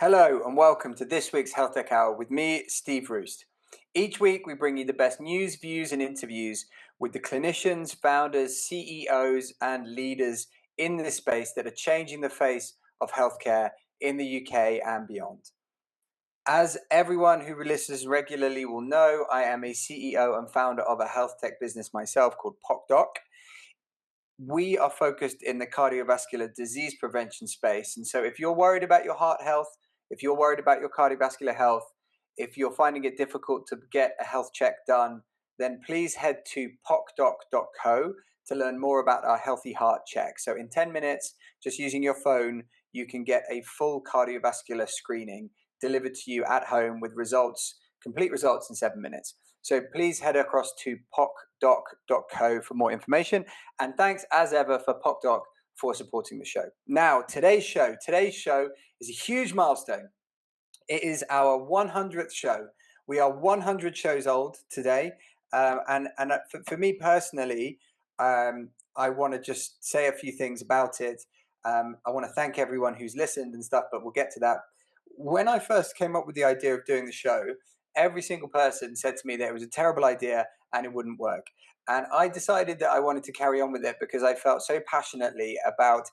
Hello and welcome to this week's HealthTech Hour with me, Steve Roest. Each week we bring you the best news, views and interviews with the clinicians, founders, CEOs and leaders in this space that are changing the face of healthcare in the UK and beyond. As everyone who listens regularly will know, I am a CEO and founder of a health tech business myself called PocDoc. We are focused in the cardiovascular disease prevention space. And so if you're worried about your heart health, if you're worried about your cardiovascular health, if you're finding it difficult to get a health check done, then please head to PocDoc.co to learn more about our healthy heart check. So in 10 minutes, just using your phone, you can get a full cardiovascular screening delivered to you at home with results, complete results in 7 minutes. So please head across to PocDoc.co for more information. And thanks as ever for PocDoc for supporting the show. Now, today's show is a huge milestone. It is our 100th show. We are 100 shows old today. And for me personally, I want to just say a few things about it. I want to thank everyone who's listened and stuff, but we'll get to that. When I first came up with the idea of doing the show, every single person said to me that it was a terrible idea and it wouldn't work. And I decided that I wanted to carry on with it because I felt so passionately about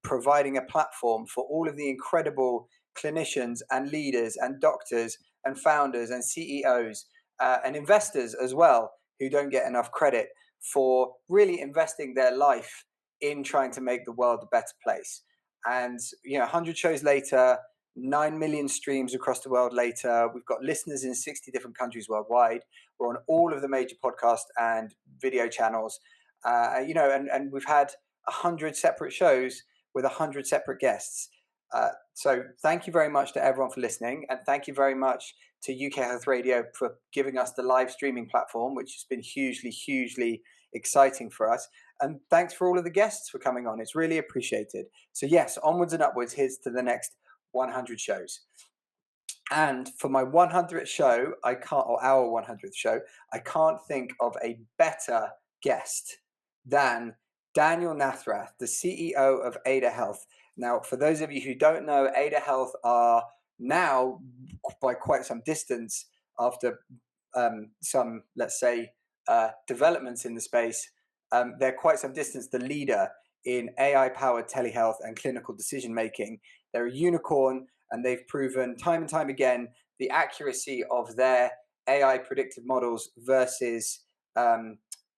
providing a platform for all of the incredible clinicians and leaders and doctors and founders and CEOs and investors as well who don't get enough credit for really investing their life in trying to make the world a better place. And 100 shows later, 9 million streams across the world later, we've got listeners in 60 different countries worldwide. We're on all of the major podcast and video channels, and we've had 100 separate shows with 100 separate guests. So thank you very much to everyone for listening, and thank you very much to UK Health Radio for giving us the live streaming platform, which has been hugely exciting for us. And thanks for all of the guests for coming on. It's really appreciated. So yes, onwards and upwards. Here's to the next 100 shows. And for my 100th show, our 100th show, I can't think of a better guest than Daniel Nathrath, the CEO of Ada Health. Now, for those of you who don't know, Ada Health are now, by quite some distance, after some, let's say, developments in the space, they're quite some distance the leader in AI-powered telehealth and clinical decision-making. They're a unicorn, and they've proven time and time again the accuracy of their AI predictive models versus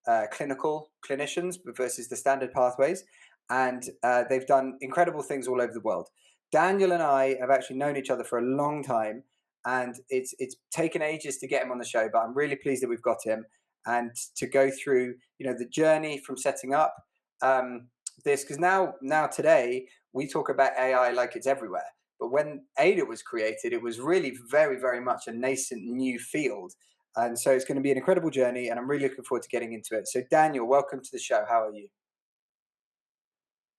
clinicians versus the standard pathways. And they've done incredible things all over the world. Daniel and I have actually known each other for a long time, and it's taken ages to get him on the show, but I'm really pleased that we've got him and to go through the journey from setting up this, because now today we talk about AI like it's everywhere. But when Ada was created, it was really very much a nascent new field. And so it's going to be an incredible journey, and I'm really looking forward to getting into it. So Daniel, welcome to the show. How are you?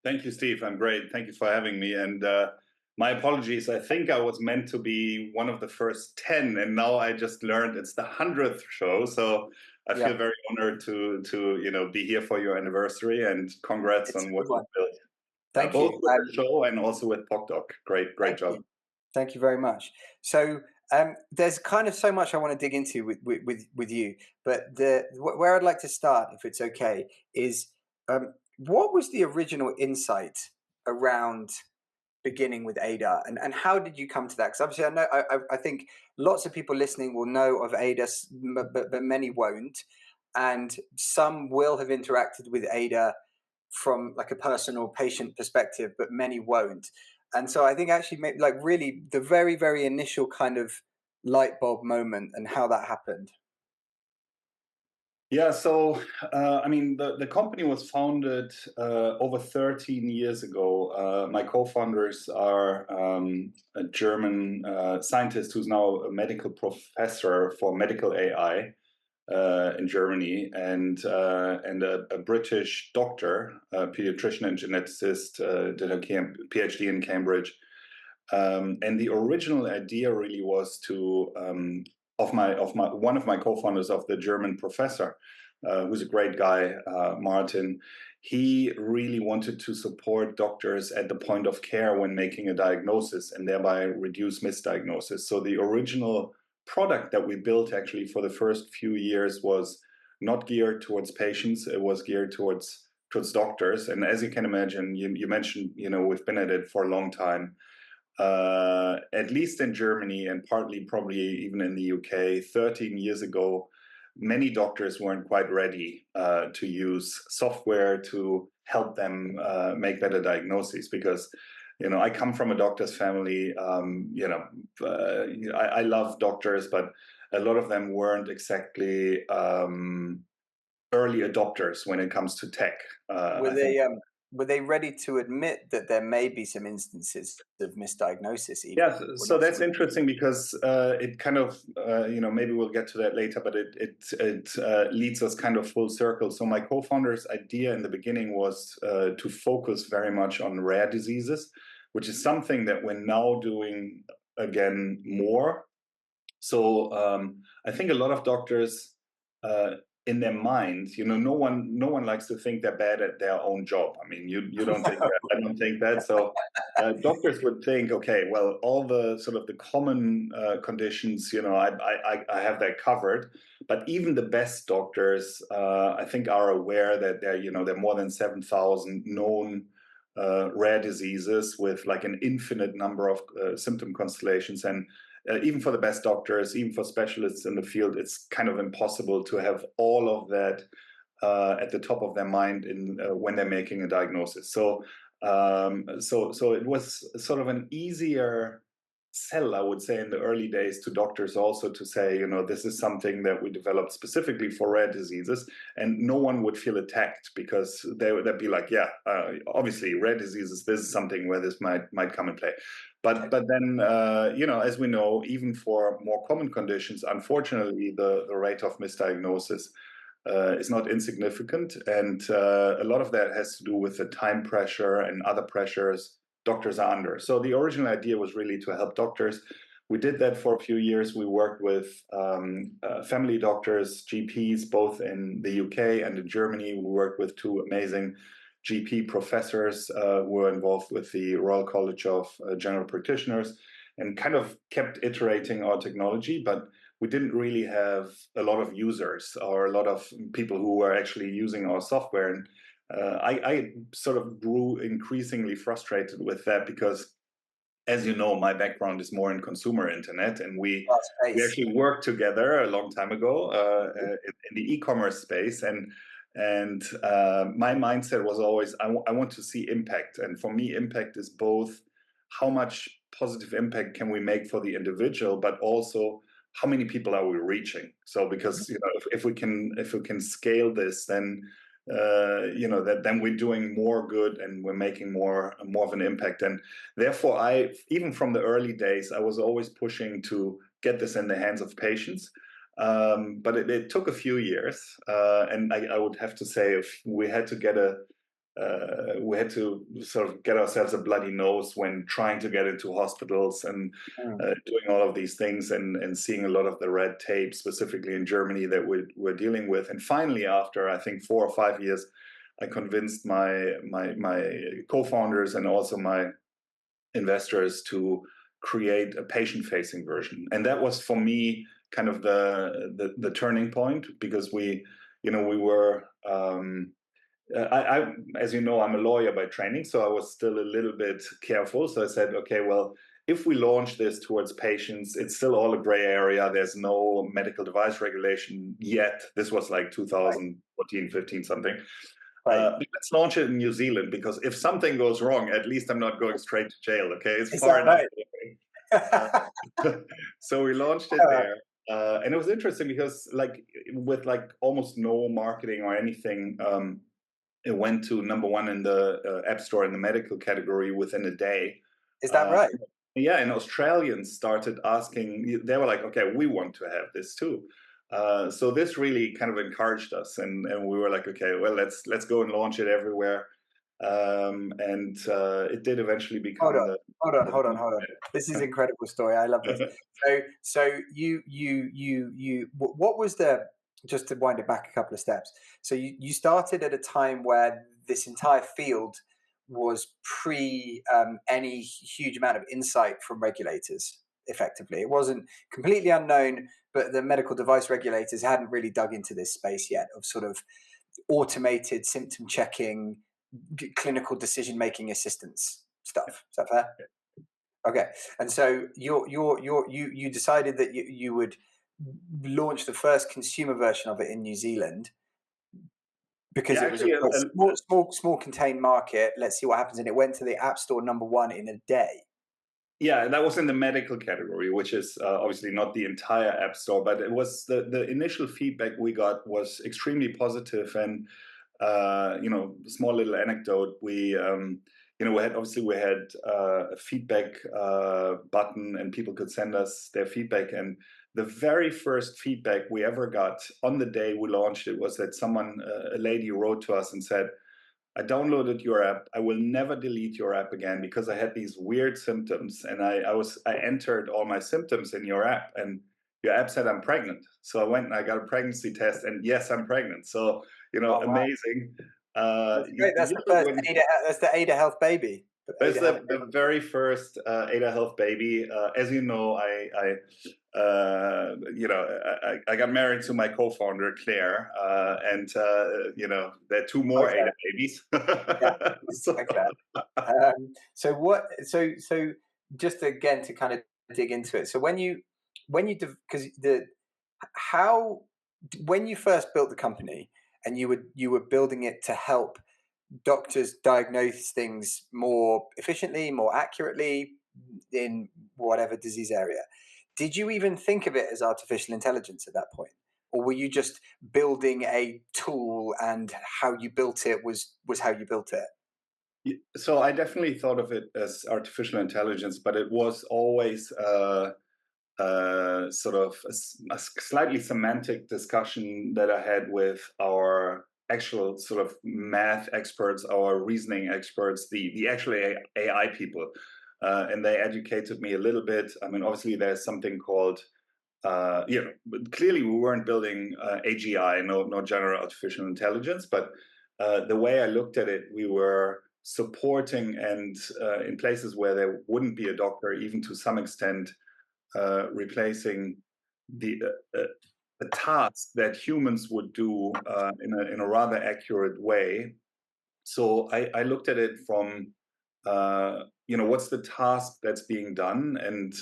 Thank you, Steve. I'm great. Thank you for having me. And my apologies. I think I was meant to be one of the first 10, and now I just learned it's the 100th show. So I feel very honored to be here for your anniversary, and congrats on what you built. Thank both you. with the show and also with PocDoc. Great job. Thank you very much. So there's kind of so much I want to dig into with you, but where I'd like to start, if it's okay, is what was the original insight around beginning with Ada, and how did you come to that? Because obviously I think lots of people listening will know of Ada, but many won't, and some will have interacted with Ada from like a personal patient perspective, but many won't. And so I think actually really the very initial kind of light bulb moment and how that happened. Yeah, so the company was founded over 13 years ago. My co-founders are a German scientist who's now a medical professor for medical AI in Germany, and a British doctor, a pediatrician and geneticist, did a PhD in Cambridge. And the original idea really was to one of my co-founders, of the German professor, who's a great guy, Martin. he really wanted to support doctors at the point of care when making a diagnosis and thereby reduce misdiagnosis. So the original product that we built actually for the first few years was not geared towards patients. It was geared towards doctors. And as you can imagine, you mentioned, we've been at it for a long time. At least in Germany and partly probably even in the UK, 13 years ago, many doctors weren't quite ready to use software to help them make better diagnoses because, I come from a doctor's family. I love doctors, but a lot of them weren't exactly early adopters when it comes to tech. Were I think. were they ready to admit that there may be some instances of misdiagnosis even, Yeah, or so not so that's much? interesting because it kind of, maybe we'll get to that later, but it leads us kind of full circle. So my co-founder's idea in the beginning was to focus very much on rare diseases, which is something that we're now doing again more. So I think a lot of doctors, uh, in their mind, no one likes to think they're bad at their own job. I mean, you don't think that. I don't think that. So doctors would think, okay, well, all the sort of the common conditions, I have that covered. But even the best doctors, I think, are aware that there are more than 7,000 known rare diseases with like an infinite number of symptom constellations. And even for the best doctors, even for specialists in the field, it's kind of impossible to have all of that at the top of their mind when they're making a diagnosis. So it was sort of an easier sell, I would say, in the early days to doctors also to say, this is something that we developed specifically for rare diseases, and no one would feel attacked because they'd be like, yeah, obviously rare diseases, this is something where this might come and play. But then, as we know, even for more common conditions, unfortunately, the rate of misdiagnosis is not insignificant. And a lot of that has to do with the time pressure and other pressures doctors are under. So the original idea was really to help doctors. We did that for a few years. We worked with family doctors, GPs, both in the UK and in Germany. We worked with two amazing GP professors who were involved with the Royal College of General Practitioners, and kind of kept iterating our technology, but we didn't really have a lot of users or a lot of people who were actually using our software. And I sort of grew increasingly frustrated with that because, as you know, my background is more in consumer internet, and we Space. actually worked together a long time ago in the e-commerce space. And my mindset was always, I want to see impact. And for me, impact is both how much positive impact can we make for the individual, but also how many people are we reaching. So because if we can scale this, then then we're doing more good and we're making more of an impact. And therefore, even from the early days, I was always pushing to get this in the hands of patients. But it took a few years, and I would have to say, if we had to sort of get ourselves a bloody nose when trying to get into hospitals and doing all of these things, and seeing a lot of the red tape, specifically in Germany, that we're dealing with. And finally, after I think 4 or 5 years, I convinced my co-founders and also my investors to create a patient-facing version. And that was for me kind of the turning point, because we were. As you know, I'm a lawyer by training, so I was still a little bit careful. So I said, okay, well, if we launch this towards patients, it's still all a gray area. There's no medical device regulation yet. This was like 2014, 15, something. Right. Let's launch it in New Zealand, because if something goes wrong, at least I'm not going straight to jail. Okay, it's Is far that enough. right? So we launched it there. And it was interesting because, like, with like almost no marketing or anything, it went to #1 in the App Store in the medical category within a day. Is that Uh, right? yeah, and Australians started asking. They were like, "Okay, we want to have this too." So this really kind of encouraged us, and we were like, "Okay, well, let's go and launch it everywhere." And it did eventually Hold become on, the. hold on. This is an incredible story. I love this. So what was the, just to wind it back a couple of steps. So you started at a time where this entire field was pre any huge amount of insight from regulators. Effectively, it wasn't completely unknown, but the medical device regulators hadn't really dug into this space yet of sort of automated symptom checking, clinical decision making assistance stuff. Is that fair? Okay, and so you decided that you would launch the first consumer version of it in New Zealand because Yeah, it was a actually, small contained market. Let's see what happens, and it went to the App Store #1 in a day. yeah, that was in the medical category, which is obviously not the entire app store, but it was the initial feedback we got was extremely positive. And small little anecdote, we had a feedback button, and people could send us their feedback. And the very first feedback we ever got on the day we launched it was that a lady wrote to us and said, I downloaded your app. I will never delete your app again because I had these weird symptoms, and I entered all my symptoms in your app, and your app said I'm pregnant. So I went and I got a pregnancy test, and yes, I'm pregnant. So Oh wow, amazing. that's great. That's the first When Ada. That's the Ada Health baby. The that's Ada Health. the very first Ada Health baby. As you know, I got married to my co-founder Claire, and there are two more Okay. Ada babies. Yeah. So, Okay. So what? So just again to kind of dig into it. So because the how when you first built the company and you were building it to help doctors diagnose things more efficiently, more accurately in whatever disease area. Did you even think of it as artificial intelligence at that point? Or were you just building a tool and how you built it was how you built it? so I definitely thought of it as artificial intelligence, but it was always sort of a slightly semantic discussion that I had with our actual sort of math experts, our reasoning experts, the actual AI people. And they educated me a little bit. I mean, obviously, there's something called but clearly we weren't building AGI, no general artificial intelligence, but the way I looked at it, we were supporting and in places where there wouldn't be a doctor, even to some extent, replacing the task that humans would do in a rather accurate way. So I looked at it from what's the task that's being done, and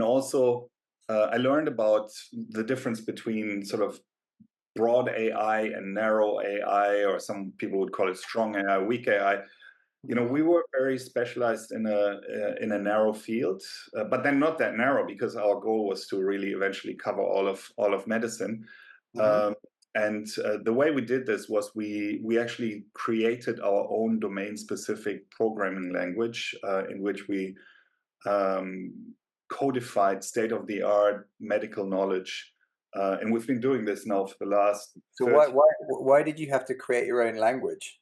also I learned about the difference between sort of broad AI and narrow AI, or some people would call it strong AI, weak AI. We Mhm. were very specialized in a narrow field, but then not that narrow, because our goal was to really eventually cover all of medicine. Mhm. Um, and the way we did this was we actually created our own domain specific programming language in which we um, codified state of the art medical knowledge, and we've been doing this now for the last So 30. why did you have to create your own language?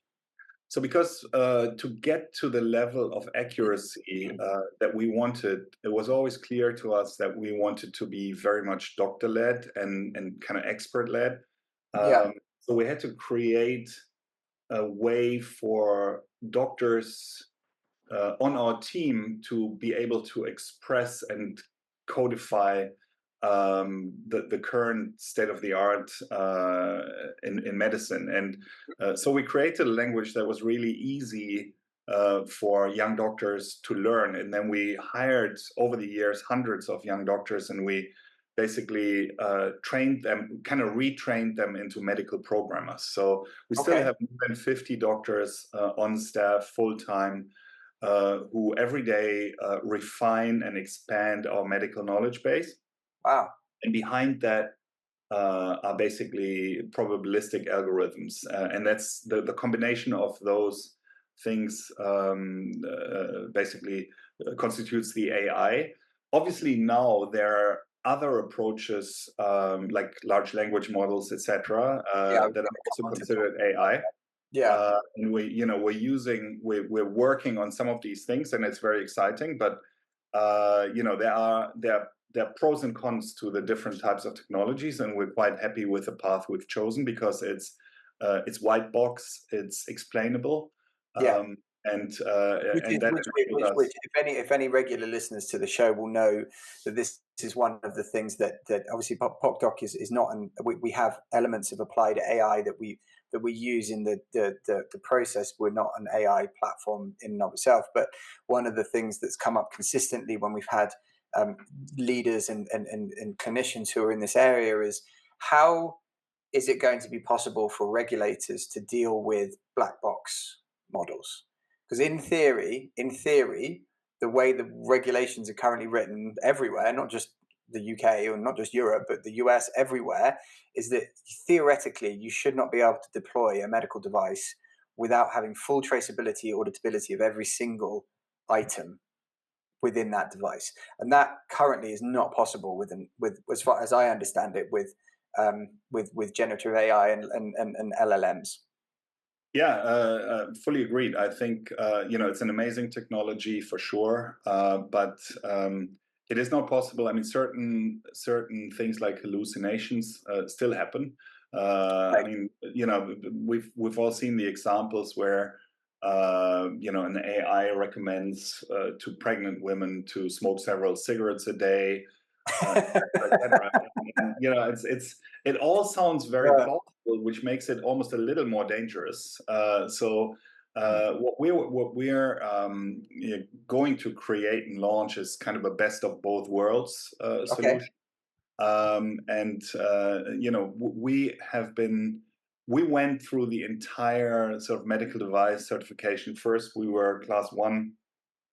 So because to get to the level of accuracy that we wanted, it was always clear to us that we wanted to be very much doctor-led and kind of expert-led. Yeah. So we had to create a way for doctors on our team to be able to express and codify the current state of the art in medicine. And so we created a language that was really easy for young doctors to learn. And then we hired over the years hundreds of young doctors, and we basically trained them, kind of retrained them into medical programmers. So we still Okay. have more than 50 doctors on staff full time, who every day refine and expand our medical knowledge base. Wow. And behind that are basically probabilistic algorithms. And that's the combination of those things basically constitutes the AI. Obviously, now there are other approaches like large language models, etc., Yeah. I was that are gonna also come on to talk considered about AI. that. Yeah. And we're working on some of these things, and it's very exciting. But there are pros and cons to the different types of technologies, and we're quite happy with the path we've chosen because it's it's white box, it's explainable, Yeah. um, and Which is and that enables which us. if any regular listeners to the show will know that this is one of the things that obviously PocDoc is not, and we have elements of applied AI that we use in the process. We're not an AI platform in and of itself, but one of the things that's come up consistently when we've had um, leaders and clinicians who are in this area is how is it going to be possible for regulators to deal with black box models? Because in theory, the way the regulations are currently written everywhere, not just the UK or not just Europe, but the US, everywhere, is that theoretically you should not be able to deploy a medical device without having full traceability, auditability of every single item within that device, and that currently is not possible with as far as I understand it with generative AI and LLMs. Yeah, fully agreed. I think it's an amazing technology for sure, but it is not possible. I mean, certain things like hallucinations still happen. I Right. mean, we've all seen the examples where an AI recommends to pregnant women to smoke several cigarettes a day, et cetera, et cetera. And, it all sounds very Yeah. plausible, which makes it almost a little more dangerous. What we're going to create and launch is kind of a best of both worlds Okay. solution. We went through the entire sort of medical device certification. First, we were class 1.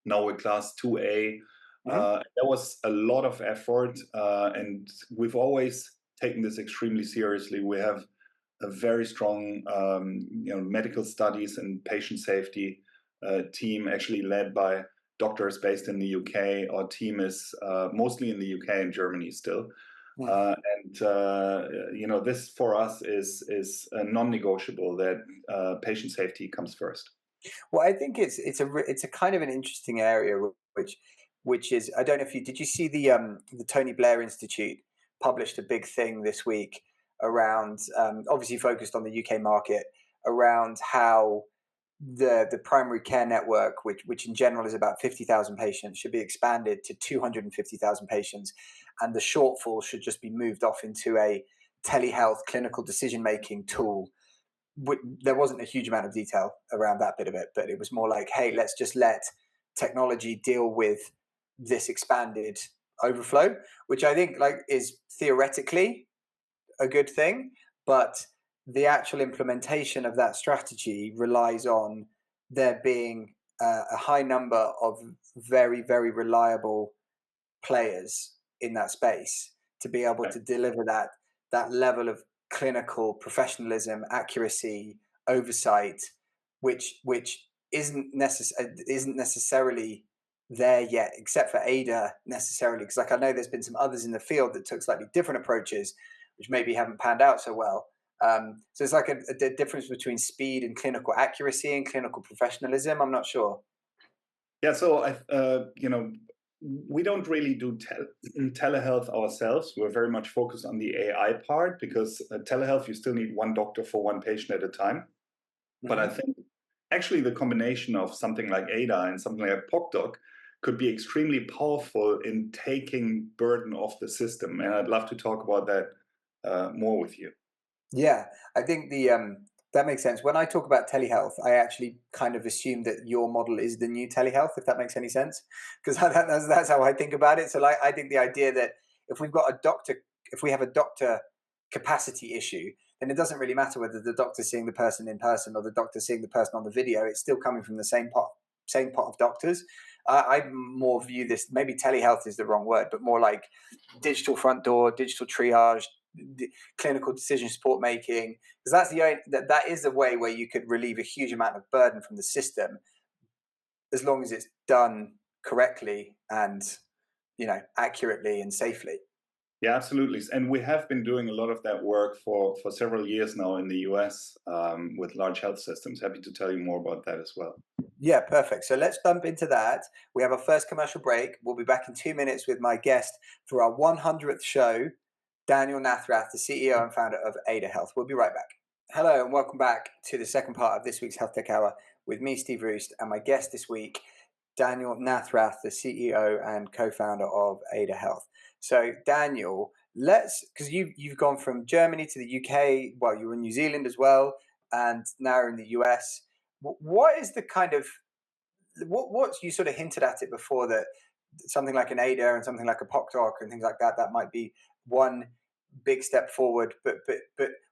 Now we're class 2A. Hmm. There was a lot of effort, and we've always taken this extremely seriously. We have a very strong, medical studies and patient safety team, actually led by doctors based in the UK. Our team is mostly in the UK and Germany still. This for us is a non-negotiable that patient safety comes first. Well, I think it's a kind of an interesting area, which is, I don't know if you did you see the Tony Blair Institute published a big thing this week around obviously focused on the UK market, around how the primary care network, which in general is about 50,000 patients, should be expanded to 250,000 patients, and the shortfall should just be moved off into a telehealth clinical decision making tool. There wasn't a huge amount of detail around that bit of it, but it was more like, hey, let's just let technology deal with this expanded overflow, which I think like is theoretically a good thing, but the actual implementation of that strategy relies on there being a high number of very, very reliable players in that space to be able to deliver that level of clinical professionalism, accuracy, oversight, which isn't necessarily there yet, except for Ada necessarily. Because like I know there's been some others in the field that took slightly different approaches, which maybe haven't panned out so well. So it's like a difference between speed and clinical accuracy and clinical professionalism. I'm not sure. Yeah, so we don't really do telehealth ourselves. We're very much focused on the AI part because telehealth, you still need one doctor for one patient at a time. But I Hmm. think actually the combination of something like ADA and something like PocDoc could be extremely powerful in taking burden off the system. And I'd love to talk about that more with you. Yeah, I think the that makes sense. When I talk about telehealth, I actually kind of assume that your model is the new telehealth, if that makes any sense, because that's how I think about it. So, like, I think the idea that if we've got a doctor, if we have a doctor capacity issue, then it doesn't really matter whether the doctor's seeing the person in person or the doctor's seeing the person on the video. It's still coming from the same pot of doctors. I more view this, maybe telehealth is the wrong word, but more like digital front door, digital triage, clinical decision support making, because that's the only that is the way where you could relieve a huge amount of burden from the system, as long as it's done correctly and accurately and safely. Yeah, absolutely. And we have been doing a lot of that work for several years now in the US with large health systems. Happy to tell you more about that as well. Yeah, perfect. So let's jump into that. We have our first commercial break. We'll be back in 2 minutes with my guest for our 100th show, Daniel Nathrath, the CEO and founder of Ada Health. We'll be right back. Hello and welcome back to the second part of this week's Health Tech Hour with me, Steve Roest, and my guest this week, Daniel Nathrath, the CEO and co-founder of Ada Health. So, Daniel, because you've gone from Germany to the UK, well, you were in New Zealand as well, and now you're in the US. What is the kind of what you sort of hinted at it before that something like an Ada and something like a PocDoc and things like that might be one big step forward, but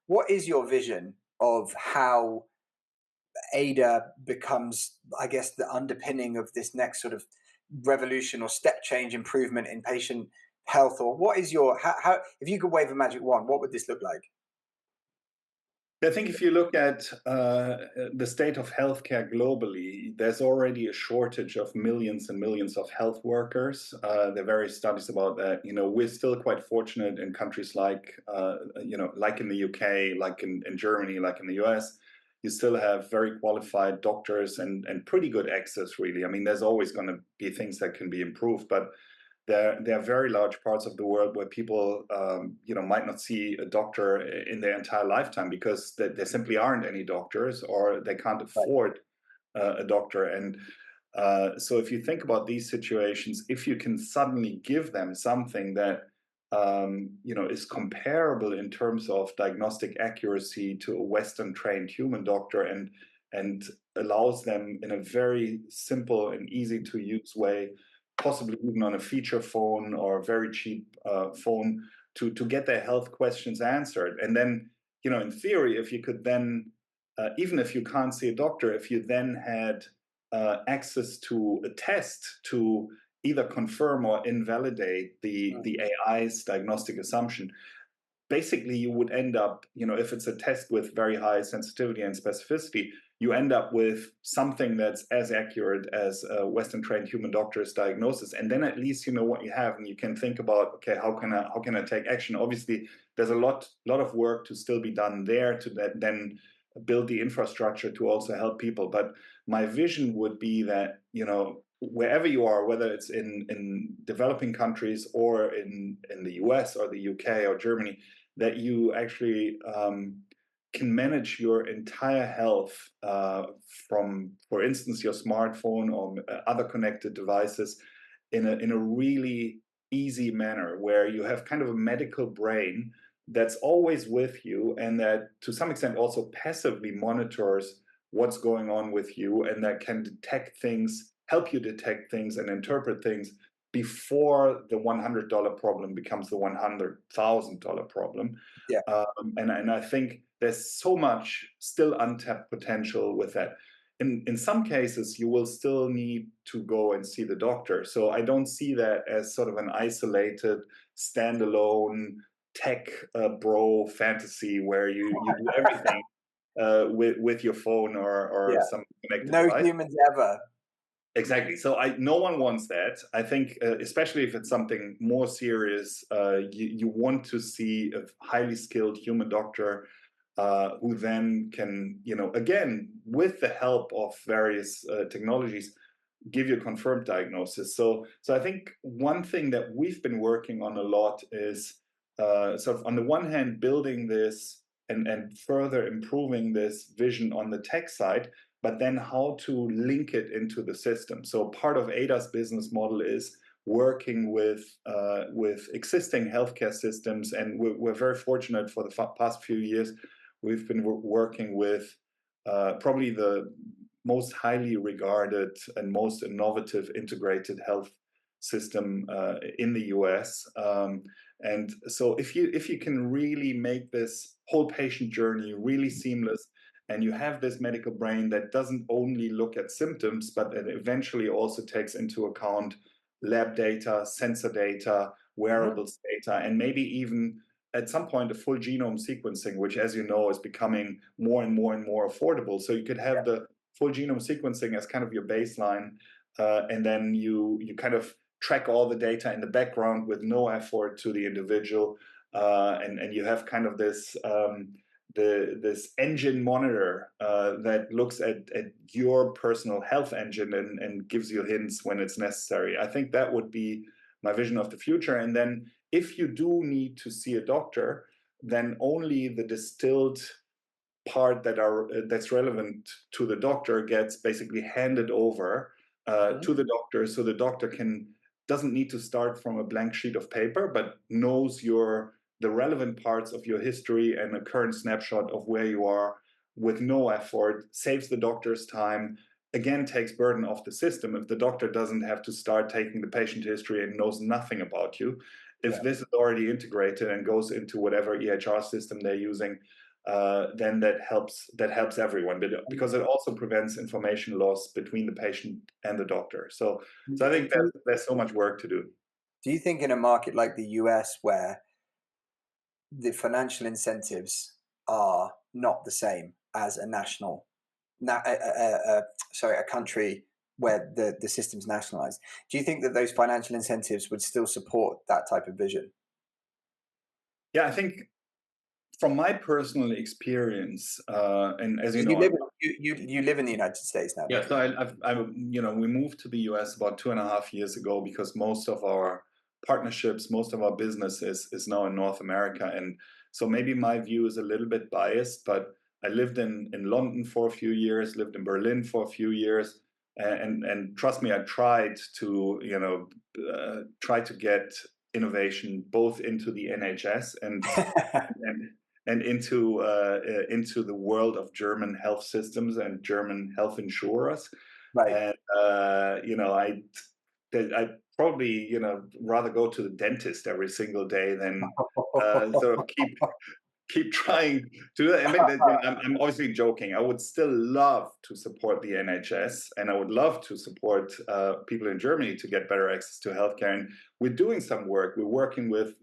what is your vision of how Ada becomes, I guess, the underpinning of this next sort of revolution or step change improvement in patient health? Or what is your how if you could wave a magic wand, what would this look like? I think if you look at the state of healthcare globally, there's already a shortage of millions and millions of health workers. There are various studies about that. We're still quite fortunate in countries like, like in the UK, like in Germany, like in the US. You still have very qualified doctors and pretty good access, really. I mean, there's always going to be things that can be improved, but there are very large parts of the world where people, might not see a doctor in their entire lifetime because there simply aren't any doctors, or they can't Right. afford a doctor. And so if you think about these situations, if you can suddenly give them something that is comparable in terms of diagnostic accuracy to a Western trained human doctor, and allows them in a very simple and easy to use way, possibly even on a feature phone or a very cheap phone, to get their health questions answered. And then, in theory, if you could then, even if you can't see a doctor, if you then had access to a test to either confirm or invalidate the AI's diagnostic assumption, basically you would end up, if it's a test with very high sensitivity and specificity, you end up with something that's as accurate as a Western trained human doctor's diagnosis. And then at least you know what you have, and you can think about, okay, how can I take action? Obviously, there's a lot of work to still be done there to then build the infrastructure to also help people. But my vision would be that, wherever you are, whether it's in developing countries or in the US or the UK or Germany, that you actually can manage your entire health from, for instance, your smartphone or other connected devices in a really easy manner, where you have kind of a medical brain that's always with you, and that to some extent also passively monitors what's going on with you, and that can detect things, help you detect things and interpret things before the $100 problem becomes the $100,000 problem. Yeah. And I think there's so much still untapped potential with that. In some cases, you will still need to go and see the doctor. So I don't see that as sort of an isolated, standalone tech bro fantasy where you do everything with your phone or Yeah. some connected No device. humans ever. Exactly. So no one wants that. I think, especially if it's something more serious, you want to see a highly skilled human doctor who then can, again, with the help of various technologies, give you a confirmed diagnosis. So I think one thing that we've been working on a lot is sort of on the one hand building this and further improving this vision on the tech side, but then how to link it into the system. So part of Ada's business model is working with existing healthcare systems, and we're very fortunate. For the past few years, we've been working with probably the most highly regarded and most innovative integrated health system in the US. And so if you can really make this whole patient journey really seamless, and you have this medical brain that doesn't only look at symptoms, but that eventually also takes into account lab data, sensor data, Mhm. wearables data, and maybe even at some point a full genome sequencing, which, as you know, is becoming more and more and more affordable. So you could have the full genome sequencing as kind of your baseline, and then you kind of track all the data in the background with no effort to the individual, and you have kind of this this engine monitor that looks at your personal health engine and gives you hints when it's necessary. I think that would be my vision of the future. And then if you do need to see a doctor, then only the distilled part that's relevant to the doctor gets basically handed over to the doctor, so the doctor doesn't need to start from a blank sheet of paper, but knows the relevant parts of your history and a current snapshot of where you are with no effort, saves the doctor's time, again takes burden off the system. If the doctor doesn't have to start taking the patient history and knows nothing about you, if this is already integrated and goes into whatever EHR system they're using, then that helps everyone, because it also prevents information loss between the patient and the doctor. So I think there's so much work to do. Do you think in a market like the US, where the financial incentives are not the same as a country where the system's nationalized, do you think that those financial incentives would still support that type of vision? Yeah, I think from my personal experience, and as you know, You live in the United States now, yeah, don't so you? we moved to the US about 2.5 years ago because most of our partnerships, most of our business is now in North America. And so maybe my view is a little bit biased, but I lived in London for a few years, lived in Berlin for a few years. And trust me, I tried to, try to get innovation both into the NHS and into the world of German health systems and German health insurers. Right. And I probably rather go to the dentist every single day than sort of keep trying to do that. I mean, I'm obviously joking. I would still love to support the NHS, and I would love to support people in Germany to get better access to healthcare. And we're doing some work. We're working with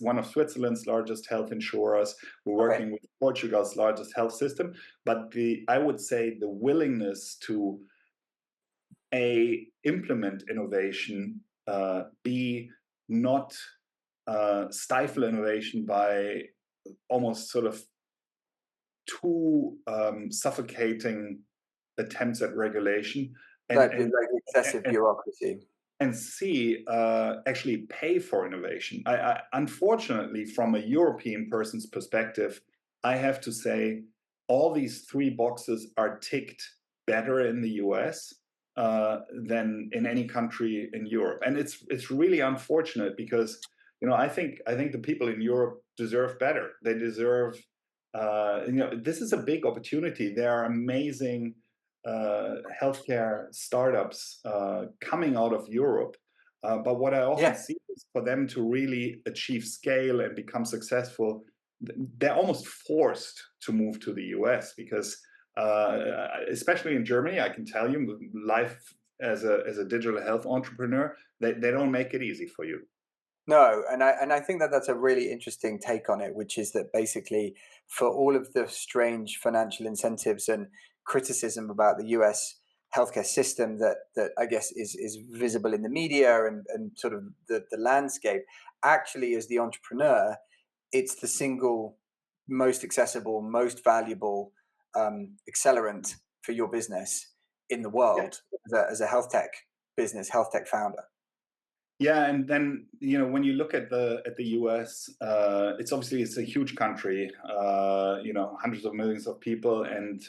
one of Switzerland's largest health insurers. We're working with Portugal's largest health system. But I would say the willingness to implement innovation, B, not stifle innovation by almost sort of too suffocating attempts at regulation, Like and excessive and, bureaucracy. and C, actually pay for innovation. Unfortunately, from a European person's perspective, I have to say all these three boxes are ticked better in the US than in any country in Europe, and it's really unfortunate because I think the people in Europe deserve better. They deserve this is a big opportunity. There are amazing healthcare startups coming out of Europe. But what I often see is for them to really achieve scale and become successful, they're almost forced to move to the US because, especially in Germany, I can tell you, life as a digital health entrepreneur, they don't make it easy for you. No, and I think that that's a really interesting take on it, which is that basically for all of the strange financial incentives and criticism about the US healthcare system that I guess is visible in the media and sort of the landscape, actually as the entrepreneur, it's the single most accessible, most valuable accelerant for your business in the world as a health tech business, health tech founder. Yeah, and then when you look at the US, it's a huge country, hundreds of millions of people, and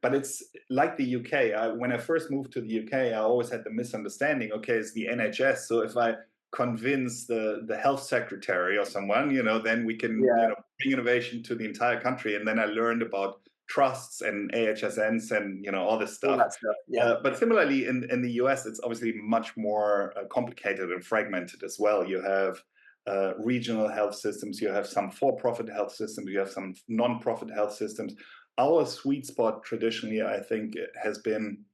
but it's like the UK. When I first moved to the UK, I always had the misunderstanding. Okay, it's the NHS, so if I convince the health secretary or someone, then we can bring innovation to the entire country. And then I learned about trusts and AHSNs and all this All stuff. that stuff, yeah. But similarly, in the US, it's obviously much more complicated and fragmented as well. You have regional health systems, you have some for-profit health systems, you have some non-profit health systems. Our sweet spot traditionally, I think, has been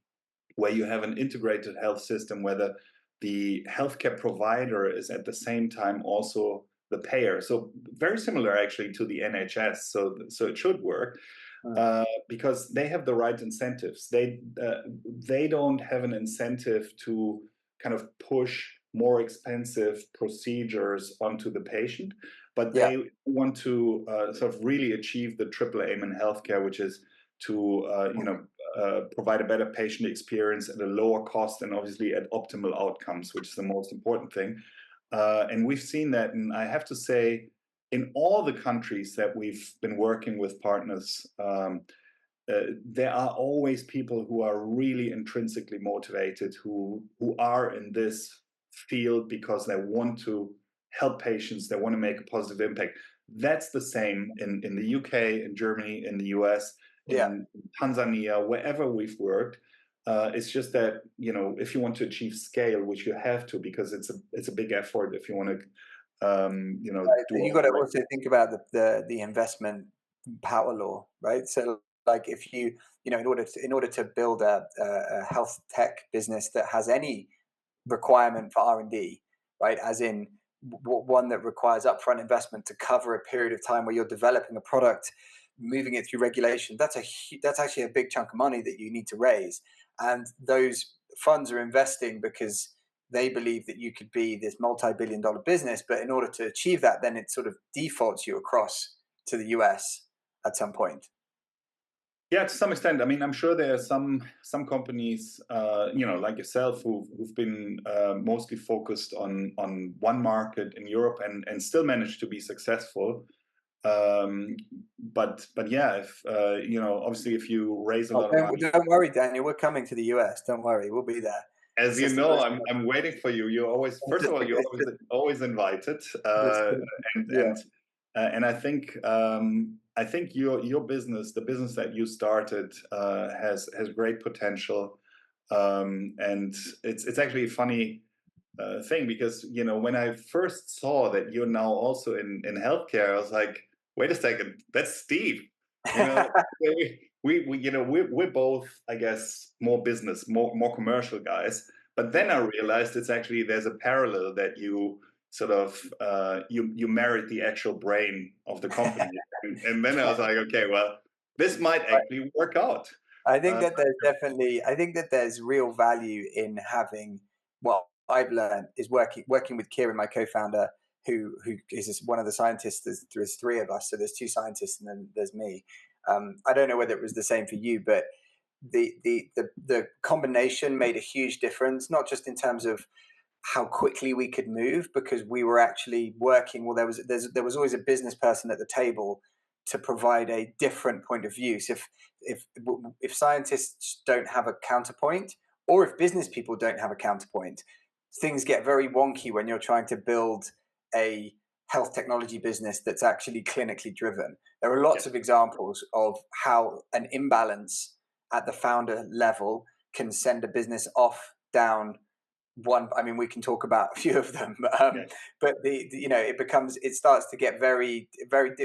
where you have an integrated health system, where the healthcare provider is at the same time also the payer. So very similar actually to the NHS. So it should work. Because they have the right incentives. They don't have an incentive to kind of push more expensive procedures onto the patient, but they want to sort of really achieve the triple aim in healthcare, which is to provide a better patient experience at a lower cost and obviously at optimal outcomes, which is the most important thing. And we've seen that, and I have to say, in all the countries that we've been working with partners, there are always people who are really intrinsically motivated, who are in this field because they want to help patients, they want to make a positive impact. That's the same in the UK, in Germany, in the US, Yeah. in Tanzania, wherever we've worked. It's just that, you know, if you want to achieve scale, which you have to, because it's a big effort if you want to, you know, Right, do but you all got the to right. also think about the investment power law, right? So, like, if you know, in order to build a health tech business that has any requirement for R&D, right? As in one that requires upfront investment to cover a period of time where you're developing a product, moving it through regulation. That's actually a big chunk of money that you need to raise, and those funds are investing because they believe that you could be this multi-billion-dollar business. But in order to achieve that, then it sort of defaults you across to the US at some point. Yeah, to some extent. I mean, I'm sure there are some companies, you know, like yourself, who've been mostly focused on one market in Europe and still managed to be successful. But yeah, if you know, obviously, if you raise a Oh, lot of money, don't worry, Daniel. We're coming to the US. Don't worry, we'll be there. as It's you just a know, question of I'm waiting for you. You're always, it's first of just, all, you're it's just, always invited, it's, and yeah. and I think your business, the business that you started, has great potential, and it's actually a funny thing, because you know, when I first saw that you're now also in healthcare, I was like, wait a second, that's Steve. You know, we you know, we're both, I guess, more business, more commercial guys. But then Yeah. I realized it's actually, there's a parallel that you sort of you married the actual brain of the company, and then I was like, okay, well, this might actually work out. Uh, I think that there's real value in having, what I've learned is working with Kieran, my co-founder, who is one of the scientists. There's three of us, so there's two scientists and then there's me. I don't know whether it was the same for you, but the combination made a huge difference, not just in terms of how quickly we could move, because we were actually working. Well, there was always a business person at the table to provide a different point of view. So if if scientists don't have a counterpoint, or if business people don't have a counterpoint, things get very wonky when you're trying to build a health technology business that's actually clinically driven. There are yeah, lots of examples of how an imbalance at the founder level can send a business off down one. I mean, we can talk about a few of them, yeah. but you know, it starts to get very,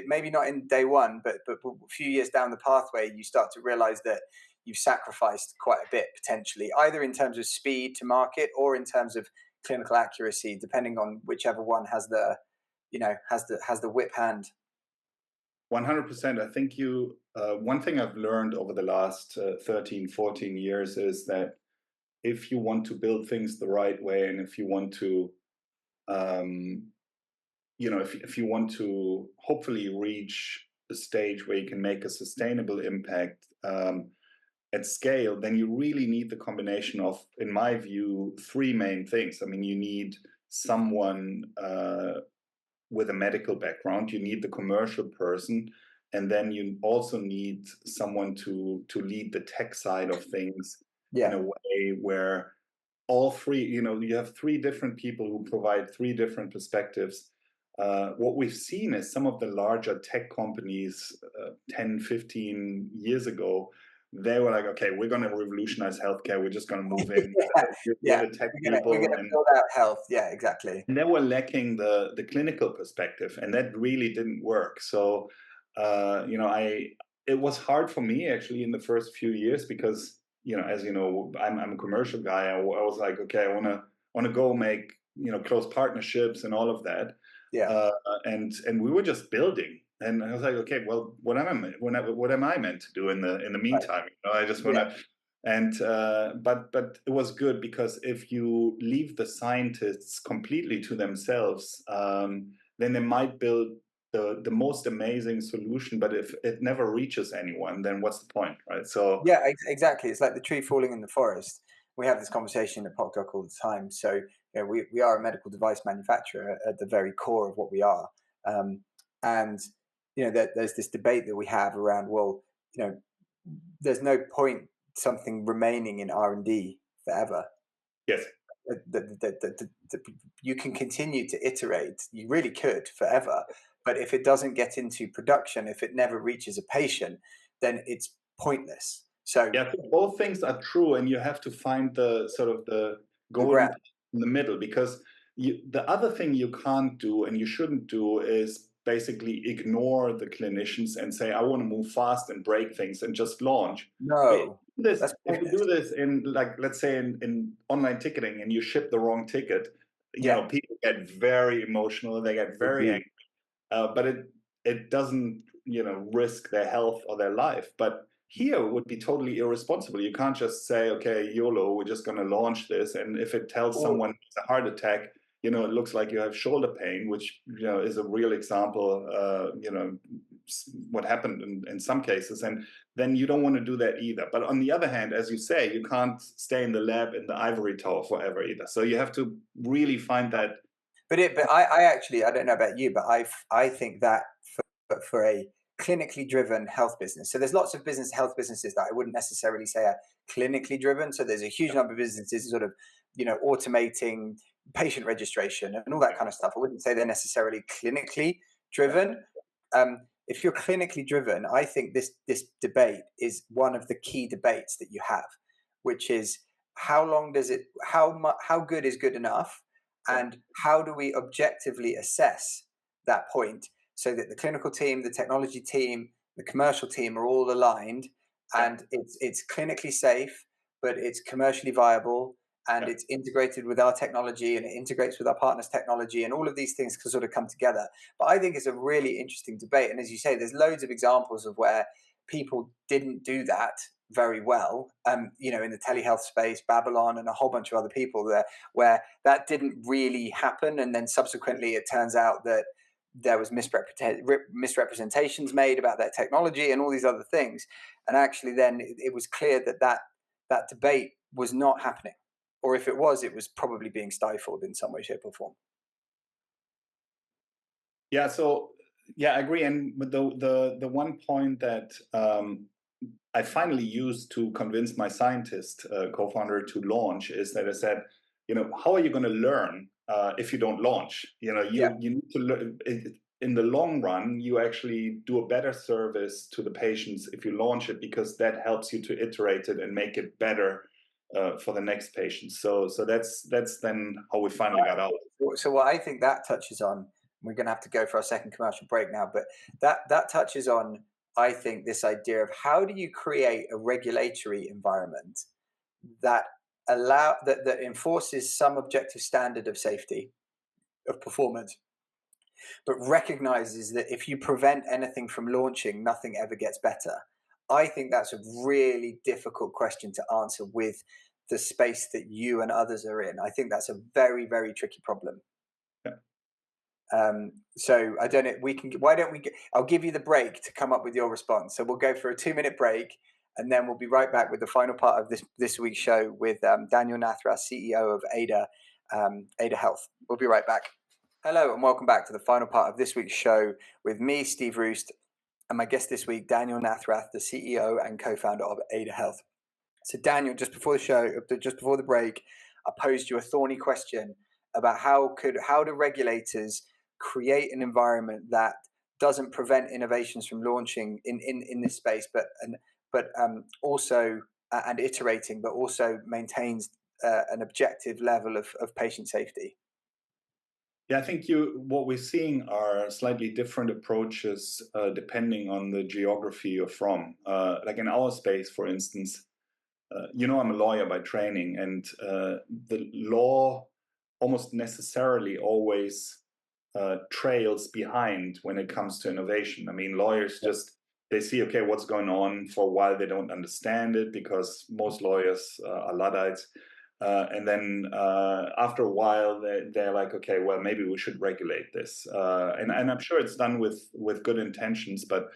maybe not in day one, but a few years down the pathway, you start to realize that you've sacrificed quite a bit, potentially, either in terms of speed to market or in terms of clinical accuracy, depending on whichever one has the, you know, has the whip hand. 100%. I think you, one thing I've learned over the last 13, 14 years is that if you want to build things the right way, and if you want to, um, you know, if you want to hopefully reach a stage where you can make a sustainable impact at scale, then you really need the combination of, in my view, three main things. I mean, you need someone with a medical background, you need the commercial person, and then you also need someone to lead the tech side of things in Yeah, a way where all three, you know, you have three different people who provide three different perspectives. What we've seen is some of the larger tech companies 10, 15 years ago, they were like, okay, we're going to revolutionize healthcare. We're just going to move in. yeah, We're yeah. the tech We're people. gonna build out health. Yeah, exactly. And they were lacking the clinical perspective, and that really didn't work. So, you know, it was hard for me actually in the first few years, because, you know, as you know, I'm a commercial guy. I was like, okay, I want to go make, you know, close partnerships and all of that, Yeah, uh, and we were just building. And I was like, okay, well, what am I meant to do in the right. meantime? You know, I just want Yeah. to. And but it was good, because if you leave the scientists completely to themselves, then they might build the most amazing solution. But if it never reaches anyone, then what's the point, right? So Yeah, exactly. It's like the tree falling in the forest. We have this conversation at PocDoc all the time. So, you know, we are a medical device manufacturer at the very core of what we are. Um, And there's this debate that we have around, well, there's no point something remaining in R&D forever. Yes. You can continue to iterate, you really could forever, but if it doesn't get into production, if it never reaches a patient, then it's pointless. So yeah, so both things are true, and you have to find the sort of the golden ground. in the middle, because the other thing you can't do and you shouldn't do is basically ignore the clinicians and say, I want to move fast and break things and just launch. No, that's If you pointless. do this in, like, let's say in online ticketing, and you ship the wrong ticket, Yeah, people get very emotional, they get they very do. angry, but it doesn't risk their health or their life. But here would be totally irresponsible. You can't just say, okay, YOLO, we're just going to launch this, and if it tells Or someone it's a heart attack, it looks like you have shoulder pain, which is a real example. What happened in some cases, and then you don't want to do that either. But on the other hand, as you say, you can't stay in the lab in the ivory tower forever either. So you have to really find that. But I actually, I don't know about you, but I think that for a clinically driven health business, so there's lots of health businesses that I wouldn't necessarily say are clinically driven. So there's a huge number of businesses sort of, automating patient registration and all that kind of stuff. I wouldn't say they're necessarily clinically driven. If you're clinically driven, I think this debate is one of the key debates that you have, which is how good is good enough, and how do we objectively assess that point so that the clinical team, the technology team, the commercial team are all aligned, Yeah, and it's clinically safe, but it's commercially viable, and yeah, it's integrated with our technology, and it integrates with our partners' technology, and all of these things can sort of come together. But I think it's a really interesting debate. And as you say, there's loads of examples of where people didn't do that very well. In the telehealth space, Babylon and a whole bunch of other people there, where that didn't really happen. And then subsequently, it turns out that there was misrepresentations made about their technology and all these other things. And actually, then it was clear that debate was not happening. Or if it was probably being stifled in some way, shape, or form. yeah. So yeah, I agree. And but the one point that I finally used to convince my scientist co-founder to launch is that I said, how are you going to learn if you don't launch? Yeah. You need to learn. In the long run, you actually do a better service to the patients if you launch it, because that helps you to iterate it and make it better for the next patient. So that's then how we finally got out. So what I think that touches on, we're going to have to go for our second commercial break now, but that touches on, I think, this idea of how do you create a regulatory environment that that enforces some objective standard of safety, of performance, but recognizes that if you prevent anything from launching, nothing ever gets better. I think that's a really difficult question to answer with the space that you and others are in. I think that's a very, very tricky problem. So I don't know. Why don't we? I'll give you the break to come up with your response. So we'll go for a 2-minute break, and then we'll be right back with the final part of this week's show with Daniel Nathrath, CEO of Ada Health. We'll be right back. Hello, and welcome back to the final part of this week's show with me, Steve Roest, and my guest this week, Daniel Nathrath, the CEO and co-founder of Ada Health. So Daniel, just before the break, I posed you a thorny question about how do regulators create an environment that doesn't prevent innovations from launching in this space, but also and iterating, but also maintains an objective level of patient safety. Yeah, I think what we're seeing are slightly different approaches depending on the geography you're from. Like in our space, for instance, I'm a lawyer by training, and the law almost necessarily always trails behind when it comes to innovation. I mean, lawyers they see, okay, what's going on. For a while, they don't understand it because most lawyers are Luddites. And then after a while, they're like, okay, well, maybe we should regulate this. And I'm sure it's done with good intentions. But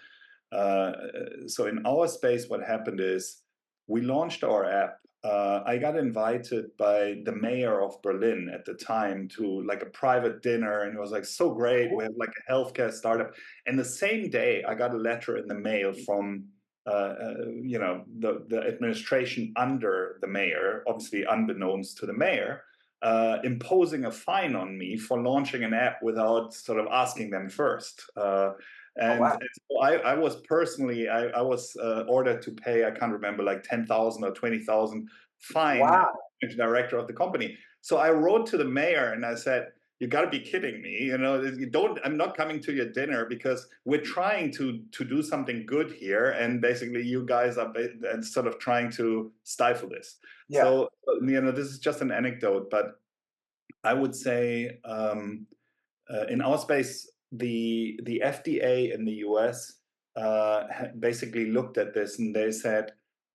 so in our space, what happened is we launched our app I got invited by the mayor of Berlin at the time to like a private dinner, and it was like so great. We have like a healthcare startup, and the same day I got a letter in the mail from the administration under the mayor, obviously unbeknownst to the mayor, imposing a fine on me for launching an app without sort of asking them first. Oh, wow. And so I was personally, I was ordered to pay, I can't remember, like 10,000 or 20,000 fine Wow. as director of the company. So I wrote to the mayor and I said, you got to be kidding me. I'm not coming to your dinner because we're trying to do something good here. And basically you guys are sort of trying to stifle this. Yeah. So, this is just an anecdote, but I would say, in our space, the FDA in the US basically looked at this and they said,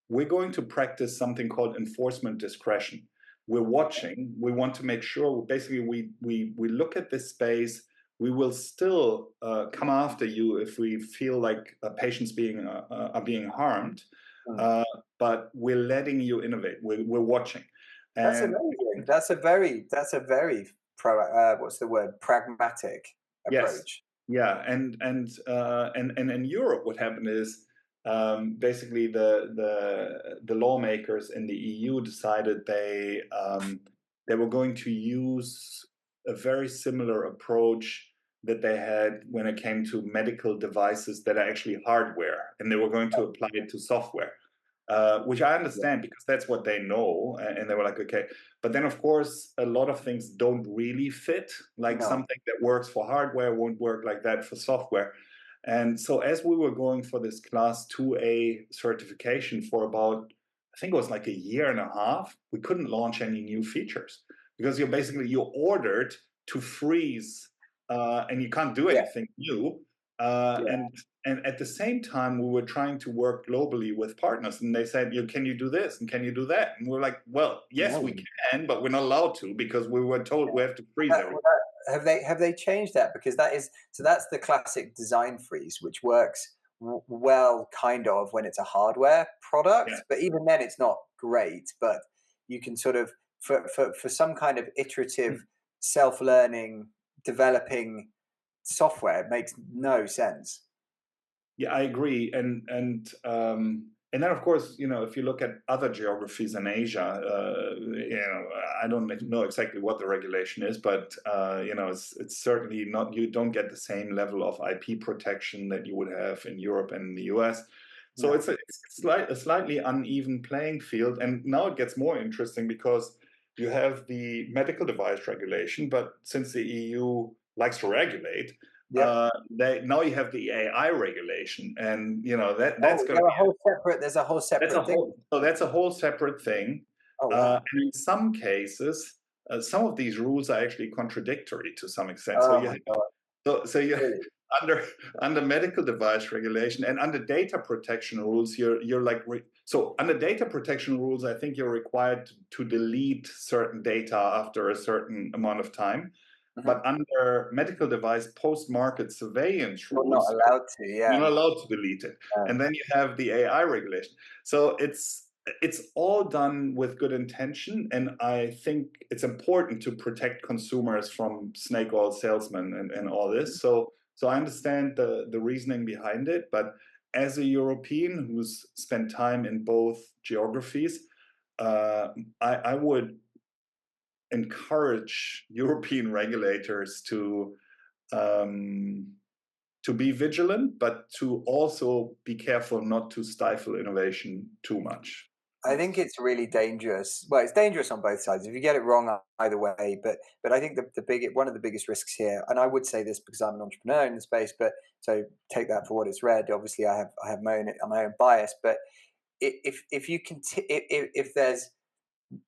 we're going to practice something called enforcement discretion. We're watching. We want to make sure. Basically, we look at this space. We will still come after you if we feel like patients are being harmed, Mm. uh, but we're letting you innovate. We're watching, That's and amazing. That's a very what's the word? Pragmatic yes, approach. yeah, and in Europe, what happened is basically the lawmakers in the EU decided they were going to use a very similar approach that they had when it came to medical devices that are actually hardware, and they were going to apply it to software. Which I Yeah. understand because that's what they know, and they were like, okay. But then, of course, a lot of things don't really fit. Like No. something that works for hardware won't work like that for software. And so, as we were going for this Class 2A certification for about, I think it was like a year and a half, we couldn't launch any new features because you're ordered to freeze, and you can't do Yeah. anything new. Uh, Yeah. and and at the same time, we were trying to work globally with partners, and they said, "Can you do this and can you do that?" And we're like, "Well, yes, we Amazing. can, but we're not allowed to because we were told we have to freeze everything." Have they changed that? Because that's the classic design freeze, which works well, kind of, when it's a hardware Yeah, product, but even then it's not great. But you can sort of, for some kind of iterative, self-learning, developing software, it makes no sense. yeah, I agree. And then, of course, if you look at other geographies in Asia, I don't know exactly what the regulation is, but it's certainly not. You don't get the same level of IP protection that you would have in Europe and in the US. So No. it's a slightly uneven playing field. And now it gets more interesting because you have the medical device regulation, but since the EU likes to regulate, Yep. now you have the AI regulation, and that's Oh, going to be there's a whole that's a separate thing. whole so that's a whole separate thing. Oh, wow. And in some cases, some of these rules are actually contradictory to some extent. So Oh you my God. you Really? under medical device regulation and under data protection rules, you're like so under data protection rules, I think you're required to delete certain data after a certain amount of time. Mhm. But under medical device post-market surveillance You're not rules, allowed to, you're yeah. not allowed to delete it. No. And then you have the AI regulation. So it's all done with good intention, and I think it's important to protect consumers from snake oil salesmen and all this. So I understand the reasoning behind it, but as a European who's spent time in both geographies, I would encourage European regulators um, to be vigilant, but to also be careful not to stifle innovation too much. I think it's really dangerous. Well, it's dangerous on both sides if you get it wrong either way. But I think one of the biggest risks here, and I would say this because I'm an entrepreneur in the space, but so take that for what it's read. Obviously, I have my own bias, but if you can if there's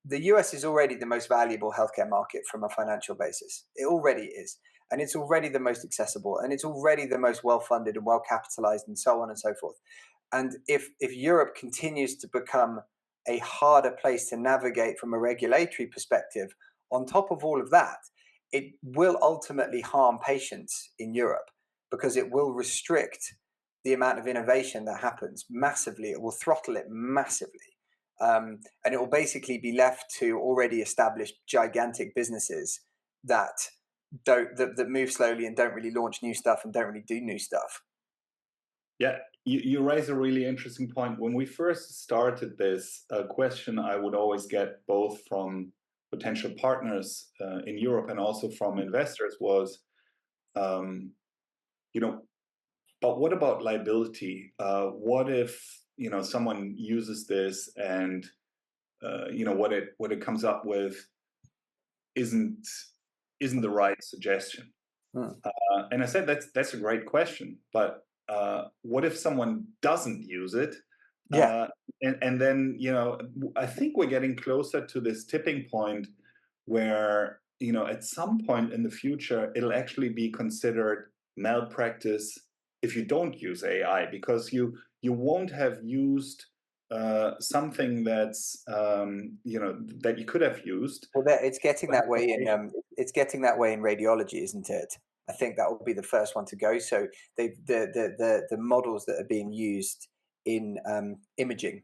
the US is already the most valuable healthcare market from a financial basis. It already is. And it's already the most accessible, and it's already the most well funded and well capitalized, and so on and so forth. And if Europe continues to become a harder place to navigate from a regulatory perspective, on top of all of that, it will ultimately harm patients in Europe because it will restrict the amount of innovation that happens massively. It will throttle it massively. and it will basically be left to already established gigantic businesses that that move slowly and don't really launch new stuff and don't really do new stuff. Yeah, you raise a really interesting point. When we first started this, question I would always get both from potential partners in Europe and also from investors was, um, you know, but what about liability? What if someone uses this and what it comes up with isn't isn't the right suggestion? Hmm. And I said that's a great question, but what if someone doesn't use it? Yeah. Uh, and then I think we're getting closer to this tipping point where at some point in the future it'll actually be considered malpractice if you don't use AI because you won't have used something that's that you could have used. Well, it's getting that way in it's getting that way in radiology, isn't it? I think that will be the first one to go. So the models that are being used in imaging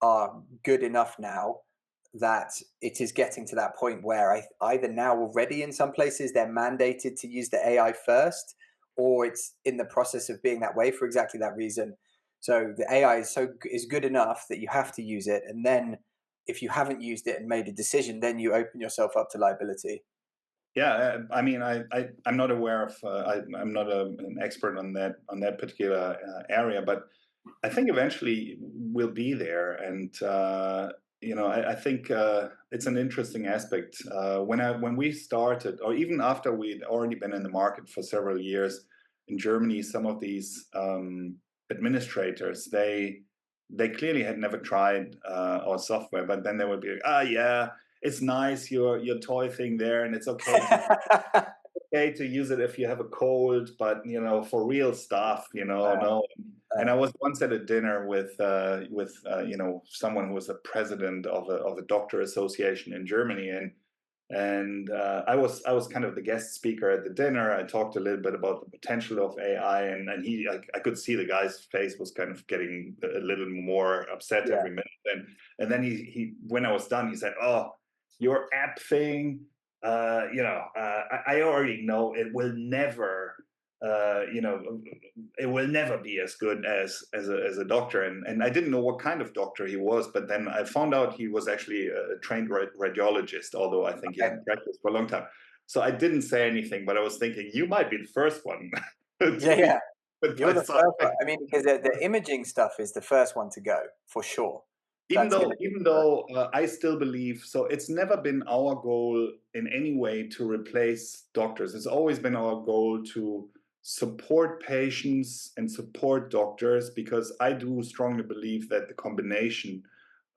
are good enough now that it is getting to that point where either now already in some places they're mandated to use the AI first, or it's in the process of being that way for exactly that reason. So the AI is good enough that you have to use it, and then if you haven't used it and made a decision, then you open yourself up to liability. Yeah, I mean, I'm not aware of. I'm not an expert on that particular area, but I think eventually we'll be there, and I think it's an interesting aspect. When we started, or even after we'd already been in the market for several years in Germany, some of these administrators they clearly had never tried our software, but then they would be like, yeah, it's nice your toy thing there, and it's okay to use it if you have a cold, but for real stuff, no. And I was once at a dinner with someone who was the president of a doctor association in Germany, and I was kind of the guest speaker at the dinner. I talked a little bit about the potential of AI, and I could see the guy's face was kind of getting a little more upset Yeah. every minute, and then he when I was done, he said, "Oh, your app thing, I already know it will never, it will never be as good as a doctor." And I didn't know what kind of doctor he was, but then I found out he was actually a trained radiologist, although I think he Okay. hadn't practiced for a long time. So I didn't say anything, but I was thinking you might be the first one Yeah, to be yeah. put You're by the first one. something. I mean, because the imaging stuff is the first one to go for sure. even That's going though to be even the first. though I still believe, so it's never been our goal in any way to replace doctors. It's always been our goal to support patients and support doctors, because I do strongly believe that the combination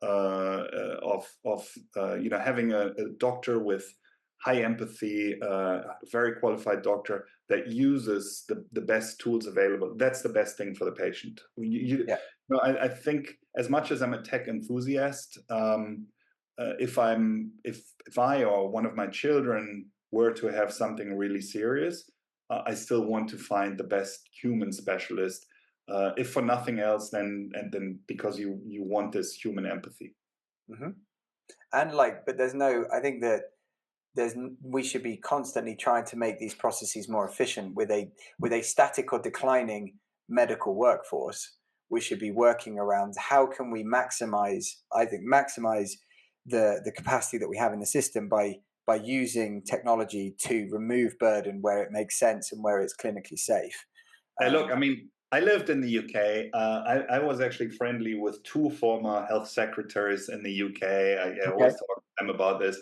of having a doctor with high empathy, very qualified doctor that uses the best tools available, that's the best thing for the patient. Yeah. I think, as much as I'm a tech enthusiast, if I or one of my children were to have something really serious, I still want to find the best human specialist, if for nothing else, then because you want this human empathy. Hmm. And but there's no. I think that we should be constantly trying to make these processes more efficient with a static or declining medical workforce. We should be working around how can we maximize, I think, maximize the capacity that we have in the system by using technology to remove burden where it makes sense and where it's clinically safe. Hey, look, um, I mean, I lived in the UK. I was actually friendly with two former health secretaries in the UK. I okay. always talk to them about this.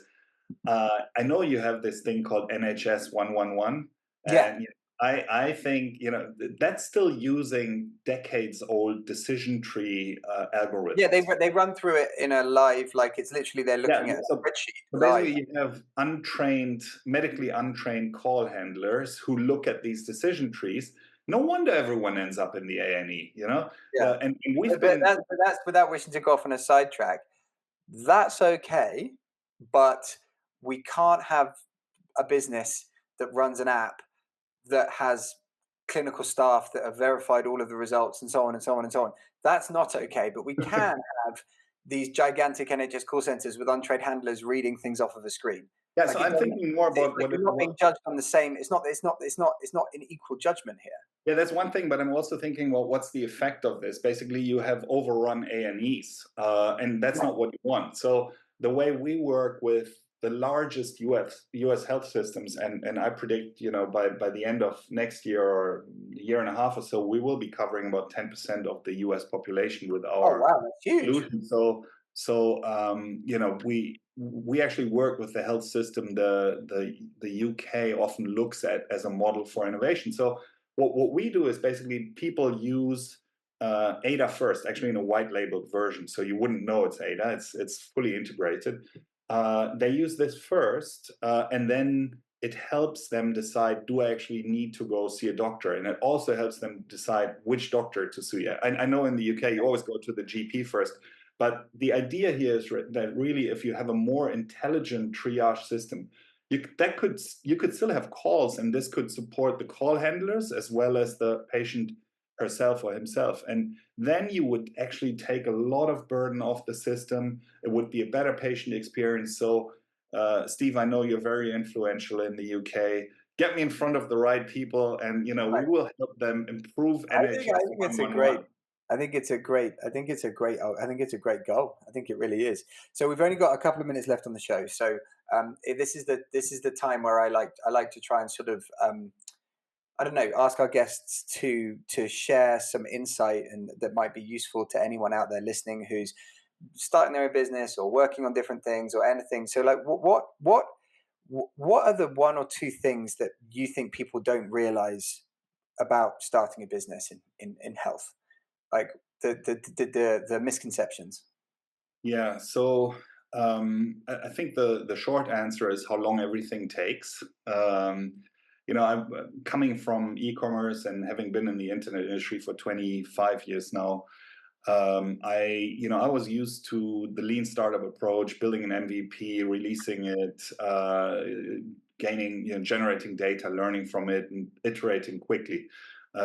I know you have this thing called NHS 111, Yeah. and I think that's still using decades old decision tree Yeah, algorithms. they run through it in a live, like it's literally they're Yeah, looking at a spreadsheet so live. basically you have medically untrained call handlers who look at these decision trees. No wonder everyone ends up in the A&E, Yeah. and we've But been. that's without wishing to go off on a sidetrack. That's okay, but we can't have a business that runs an app that has clinical staff that have verified all of the results and so on and so on and so on. That's not okay. But we can have these gigantic NHS call centers with untrained handlers reading things off of a screen. Yeah, Like so it I'm doesn't. thinking more It's about like you're not being judged on the same. It's not an equal judgment here. yeah, that's one thing, but I'm also thinking, well, what's the effect of this? Basically, you have overrun A&Es, and that's Right. not what you want. So the way we work with the largest US health systems, and I predict, by the end of next year or a year and a half or so, we will be covering about 10% of the US population with Oh our wow, that's huge. solution. We actually work with the health system. The UK often looks at as a model for innovation. So what we do is basically people use Ada first, actually in a white labeled version, so you wouldn't know it's Ada. It's fully integrated. They use this first, and then it helps them decide, do I actually need to go see a doctor? And it also helps them decide which doctor to see. I know in the UK you always go to the GP first, but the idea here is that really, if you have a more intelligent triage system, you could still have calls, and this could support the call handlers as well as the patient herself or himself. And then you would actually take a lot of burden off the system. It would be a better patient experience. So, Steve, I know you're very influential in the UK. Get me in front of the right people, and we Right. will help them improve I NHS think it's a great. 111. I think it's a great. I think it's a great. I think it's a great goal. I think it really is. So we've only got a couple of minutes left on the show. So this is the time where I like to try and sort of I don't know, ask our guests to share some insight and that might be useful to anyone out there listening who's starting their own business or working on different things or anything. So like what are the one or two things that you think people don't realize about starting a business in health? Like the misconceptions. Yeah, so I think the short answer is how long everything takes. I'm coming from e-commerce and having been in the internet industry for 25 years now. I was used to the lean startup approach, building an MVP, releasing it, gaining, generating data, learning from it, and iterating quickly.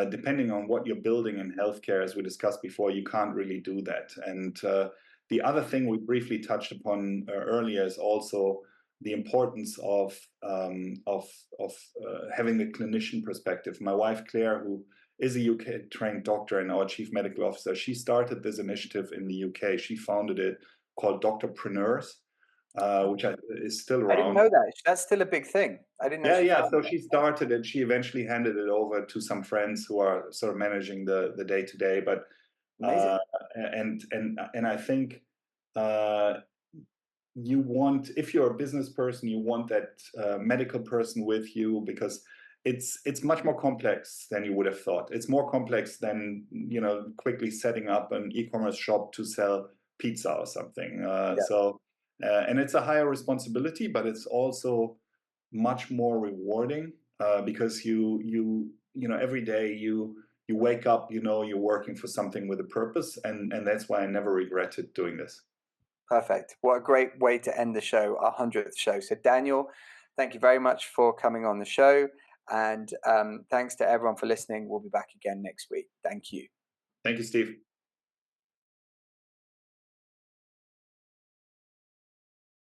Depending on what you're building in healthcare, as we discussed before, you can't really do that. And the other thing we briefly touched upon earlier is also the importance of having the clinician perspective. My wife Claire, who is a UK trained doctor and our chief medical officer, she started this initiative in the UK. She founded it, called Doctorpreneurs, which is still I didn't around. know that. That's still a big thing. I didn't know Yeah, she yeah. found So that. she started it. She eventually handed it over to some friends who are sort of managing the day to day. But uh, Amazing. and I think uh, you want, if you're a business person, you want that medical person with you, because it's much more complex than you would have thought. It's more complex than quickly setting up an e-commerce shop to sell pizza or something. Yeah, And it's a higher responsibility, but it's also much more rewarding, because every day you wake up, you're working for something with a purpose, and that's why I never regretted doing this. perfect. What a great way to end the show, our 100th show. So, Daniel, thank you very much for coming on the show. And thanks to everyone for listening. We'll be back again next week. Thank you. Thank you, Steve.